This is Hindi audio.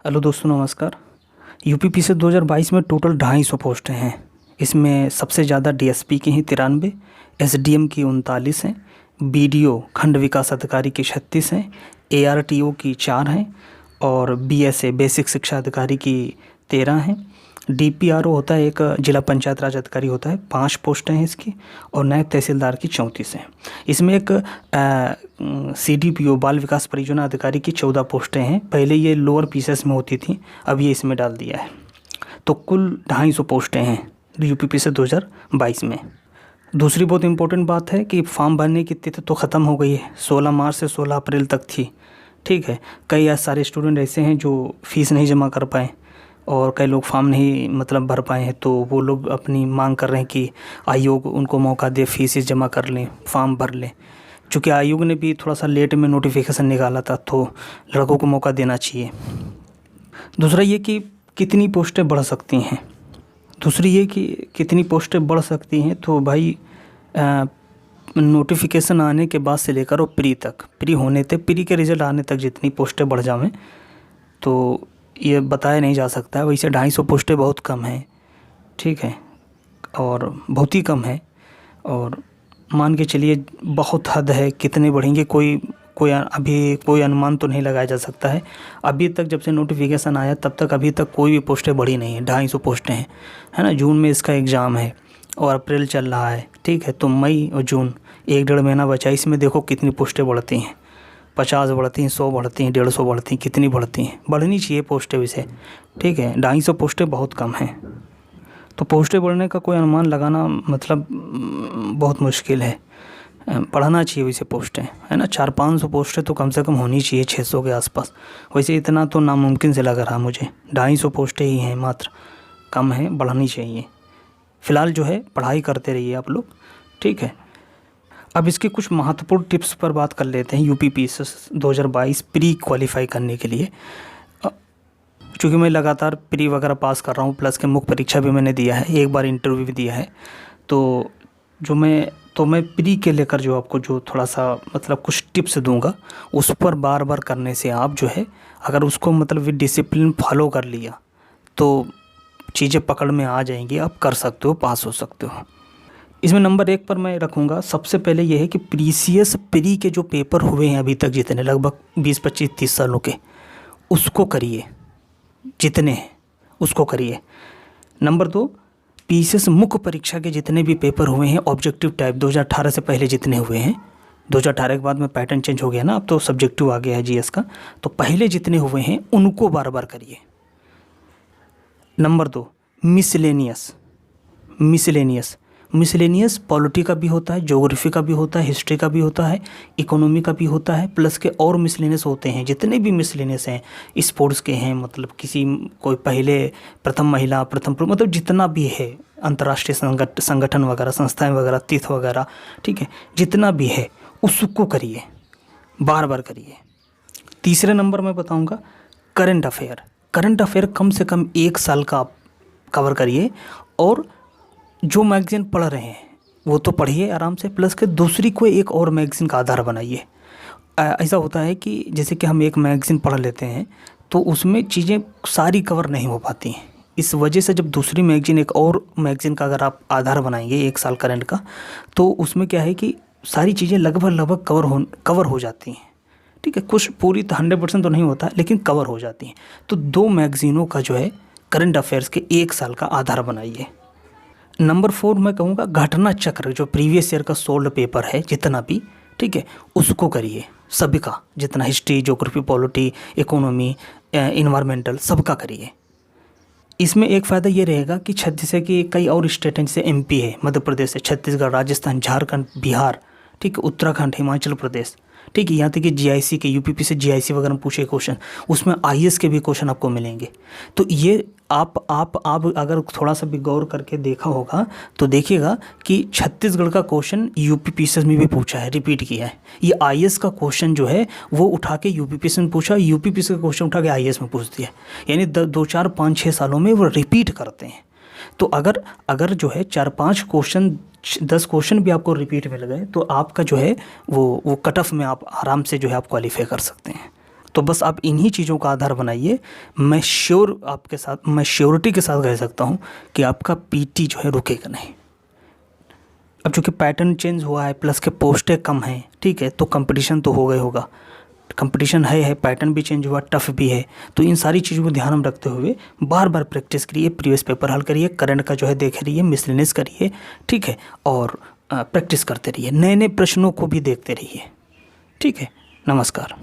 हेलो दोस्तों, नमस्कार। यूपीपीएससी 2022 में टोटल 250 पोस्टें हैं। इसमें सबसे ज़्यादा डीएसपी की हैं 93, एसडीएम की 39 हैं, बीडीओ खंड विकास अधिकारी की 36 हैं, एआरटीओ की 4 हैं और बीएसए बेसिक शिक्षा अधिकारी की 13 हैं। डीपीआरओ होता है, एक जिला पंचायत राज अधिकारी होता है, 5 पोस्टें हैं इसकी, और नायब तहसीलदार की 34 हैं। इसमें एक सीडीपीओ बाल विकास परियोजना अधिकारी की 14 पोस्टें हैं। पहले ये लोअर पीसेस में होती थी, अब ये इसमें डाल दिया है। तो कुल 250 पोस्टें हैं यूपीपीएससी 2022 में। दूसरी बहुत इंपॉर्टेंट बात है कि फॉर्म भरने की तिथि तो ख़त्म हो गई है, 16 मार्च से 16 अप्रैल तक थी। ठीक है, कई सारे स्टूडेंट ऐसे हैं जो फ़ीस नहीं जमा कर पाए और कई लोग फॉर्म नहीं भर पाए हैं, तो वो लोग अपनी मांग कर रहे हैं कि आयोग उनको मौका दे, फीस जमा कर लें, फॉर्म भर लें। चूँकि आयोग ने भी थोड़ा सा लेट में नोटिफिकेशन निकाला था, तो लड़कों को मौका देना चाहिए। दूसरा ये कि कितनी पोस्टें बढ़ सकती हैं। तो भाई नोटिफिकेशन आने के बाद से लेकर और प्री के रिज़ल्ट आने तक जितनी पोस्टें बढ़ जावें तो ये बताया नहीं जा सकता है। वैसे 250 पोस्टें बहुत कम हैं, ठीक है, और बहुत ही कम है, और मान के चलिए बहुत हद है। कितने बढ़ेंगे अभी कोई अनुमान तो नहीं लगाया जा सकता है। अभी तक जब से नोटिफिकेशन आया तब तक अभी तक कोई भी पोस्टें बढ़ी नहीं है। 250 पोस्टें हैं, है ना। जून में इसका एग्ज़ाम है और अप्रैल चल रहा है, ठीक है, तो मई और जून 1-1.5 महीना बचा। इसमें देखो कितनी पोस्टें बढ़ती हैं, 50 बढ़ती हैं, 100 बढ़ती हैं, 150 बढ़ती हैं, कितनी बढ़ती हैं। बढ़नी चाहिए पोस्टें वैसे, ठीक है। 250 पोस्टें बहुत कम हैं, तो पोस्टें बढ़ने का कोई अनुमान लगाना बहुत मुश्किल है। पढ़ना चाहिए वैसे पोस्टें, है ना। 400-500 पोस्टें तो कम से कम होनी चाहिए, 600 के आसपास। वैसे इतना तो नामुमकिन से लग रहा मुझे। 250 पोस्टें ही हैं मात्र, कम है, बढ़नी चाहिए। फ़िलहाल जो है पढ़ाई करते रहिए आप लोग, ठीक है। अब इसके कुछ महत्वपूर्ण टिप्स पर बात कर लेते हैं यूपीपीएससी 2022 प्री क्वालिफाई करने के लिए। चूँकि मैं लगातार प्री वगैरह पास कर रहा हूँ, प्लस के मुख्य परीक्षा भी मैंने दिया है, एक बार इंटरव्यू भी दिया है, तो मैं प्री के लेकर जो आपको जो थोड़ा सा कुछ टिप्स दूंगा, उस पर बार बार करने से आप जो है अगर उसको विद डिसिप्लिन फॉलो कर लिया तो चीज़ें पकड़ में आ जाएंगी, आप कर सकते हो, पास हो सकते हो। इसमें नंबर 1 पर मैं रखूँगा, सबसे पहले ये है कि प्रीसियस प्री के जो पेपर हुए हैं अभी तक जितने, लगभग 20-25-30 सालों के, उसको करिए, जितने हैं उसको करिए। नंबर 2, पीसीएस मुख्य परीक्षा के जितने भी पेपर हुए हैं ऑब्जेक्टिव टाइप 2018 से पहले जितने हुए हैं, 2018 के बाद में पैटर्न चेंज हो गया ना, अब तो सब्जेक्टिव आ गया है जीएस का, तो पहले जितने हुए हैं उनको बार बार करिए। नंबर 2, मिसलेनियस पॉलिटी का भी होता है, ज्योग्राफी का भी होता है, हिस्ट्री का भी होता है, इकोनॉमी का भी होता है, प्लस के और मिसलेनियस होते हैं। जितने भी मिसलेनियस हैं, स्पोर्ट्स के हैं, कोई पहले प्रथम महिला, प्रथम जितना भी है, अंतर्राष्ट्रीय संगठन वगैरह, संस्थाएं वगैरह, तीर्थ वगैरह, ठीक है, जितना भी है उसको करिए, बार बार करिए। तीसरे नंबर में बताऊँगा करंट अफेयर कम से कम 1 साल का आप कवर करिए, और जो मैगज़ीन पढ़ रहे हैं वो तो पढ़िए आराम से, प्लस के दूसरी कोई एक और मैगज़ीन का आधार बनाइए। ऐसा होता है कि जैसे कि हम एक मैगज़ीन पढ़ लेते हैं तो उसमें चीज़ें सारी कवर नहीं हो पाती हैं। इस वजह से जब दूसरी मैगज़ीन, एक और मैगज़ीन का अगर आप आधार बनाएंगे 1 साल करंट का, तो उसमें क्या है कि सारी चीज़ें लगभग कवर हो जाती हैं, ठीक है। कुछ पूरी 100% तो नहीं होता, लेकिन कवर हो जाती हैं। तो 2 मैगज़ीनों का जो है करंट अफेयर्स के 1 साल का आधार बनाइए। नंबर 4 मैं कहूँगा घटना चक्र, जो प्रीवियस ईयर का सोल्ड पेपर है जितना भी, ठीक है, उसको करिए, सभी का, जितना history, geography, polity, economy, environmental, सबका करिए। इसमें एक फ़ायदा ये रहेगा कि जैसे कि कई और स्टेट हैं, जैसे एमपी है, मध्य प्रदेश है, छत्तीसगढ़, राजस्थान, झारखंड, बिहार, ठीक है, उत्तराखंड, हिमाचल प्रदेश, ठीक है, यहाँ तक कि जीआईसी के, यूपीपी से जीआईसी वगैरह में पूछे क्वेश्चन, उसमें आईएएस के भी क्वेश्चन आपको मिलेंगे। तो ये आप अगर थोड़ा सा भी गौर करके देखा होगा तो देखिएगा कि छत्तीसगढ़ का क्वेश्चन यूपीपीएससी में भी पूछा है, रिपीट किया है। ये आईएएस का क्वेश्चन जो है वो उठा के यूपीपीएससी में पूछा, यूपीपीएससी का क्वेश्चन उठा के आईएएस में पूछ दिया, यानी 2-4-5-6 सालों में वो रिपीट करते हैं। तो अगर जो है 4-5 क्वेश्चन, 10 क्वेश्चन भी आपको रिपीट मिल गए तो आपका जो है वो कट ऑफ में आप आराम से जो है आप क्वालिफाई कर सकते हैं। तो बस आप इन्हीं चीज़ों का आधार बनाइए। मैं श्योरिटी के साथ कह सकता हूँ कि आपका पीटी जो है रुकेगा नहीं। अब चूँकि पैटर्न चेंज हुआ है प्लस के पोस्टें कम हैं, ठीक है, तो कंपटीशन तो होगा, कंपटीशन है, पैटर्न भी चेंज हुआ, टफ भी है। तो इन सारी चीज़ों को ध्यान में रखते हुए बार बार प्रैक्टिस करिए, प्रीवियस पेपर हल करिए, करंट का जो है देख रहिए, मिसलेनियस करिए, ठीक है, और प्रैक्टिस करते रहिए, नए नए प्रश्नों को भी देखते रहिए। ठीक है, नमस्कार।